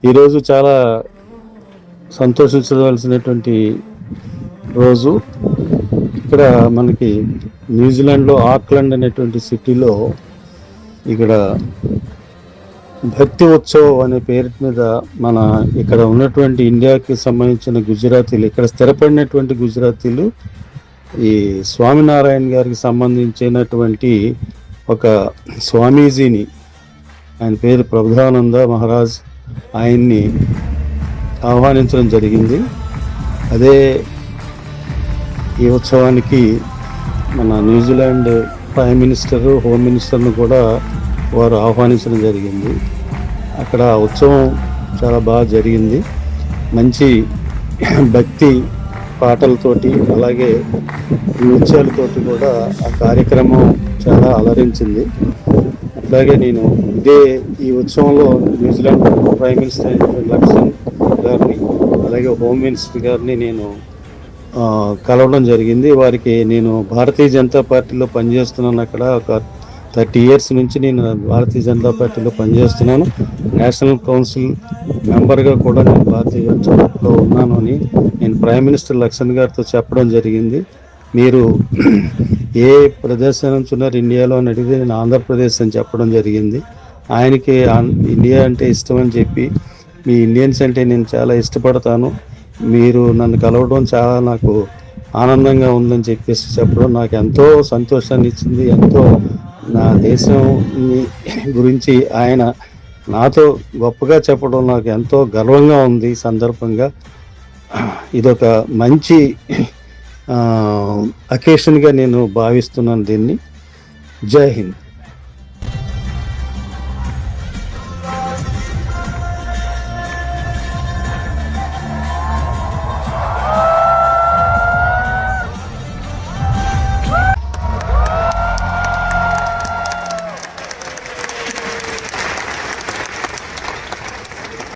ఈరోజు చాలా సంతోషించవలసినటువంటి రోజు. ఇక్కడ మనకి న్యూజిలాండ్లో ఆక్లాండ్ అనేటువంటి సిటీలో ఇక్కడ భక్తి ఉత్సవ్ అనే పేరు మీద మన ఇక్కడ ఉన్నటువంటి ఇండియాకి సంబంధించిన గుజరాతీలు, ఇక్కడ స్థిరపడినటువంటి గుజరాతీలు ఈ స్వామినారాయణ గారికి సంబంధించినటువంటి ఒక స్వామీజీని, ఆయన పేరు ప్రభుధానంద మహారాజ్, ఆయన్ని ఆహ్వానించడం జరిగింది. అదే ఈ ఉత్సవానికి మన న్యూజిలాండ్ ప్రైమ్ మినిస్టర్, హోమ్ మినిస్టర్ను కూడా వారు ఆహ్వానించడం జరిగింది. అక్కడ ఉత్సవం చాలా బాగా జరిగింది. మంచి భక్తి పాటలతోటి అలాగే నృత్యాలతోటి కూడా ఆ కార్యక్రమం చాలా అలరించింది. అట్లాగే నేను ఈ ఉత్సవంలో న్యూజిలాండ్ ప్రైమ్ మినిస్టర్ లక్సన్ గారిని అలాగే హోమ్ మినిస్టర్ గారిని నేను కలవడం జరిగింది. వారికి నేను భారతీయ జనతా పార్టీలో పనిచేస్తున్నాను. అక్కడ ఒక 30 years నుంచి నేను భారతీయ జనతా పార్టీలో పనిచేస్తున్నాను. నేషనల్ కౌన్సిల్ మెంబర్గా కూడా నేను భారతీయ జనతా పార్టీలో ఉన్నాను అని నేను ప్రైమ్ మినిస్టర్ లక్సన్ గారితో చెప్పడం జరిగింది. మీరు ఏ ప్రదేశం నుంచి ఉన్నారు ఇండియాలో అని అడిగితే నేను ఆంధ్రప్రదేశ్ అని చెప్పడం జరిగింది. ఆయనకి ఇండియా అంటే ఇష్టం అని చెప్పి, మీ ఇండియన్స్ అంటే నేను చాలా ఇష్టపడతాను, మీరు నన్ను కలవడం చాలా నాకు ఆనందంగా ఉందని చెప్పేసి చెప్పడం నాకు ఎంతో సంతోషాన్ని ఇచ్చింది. ఎంతో నా దేశం గురించి ఆయన నాతో గొప్పగా చెప్పడం నాకు ఎంతో గర్వంగా ఉంది. ఈ సందర్భంగా ఇదొక మంచి అకేషన్గా నేను భావిస్తున్నాను దీన్ని. జై హింద్.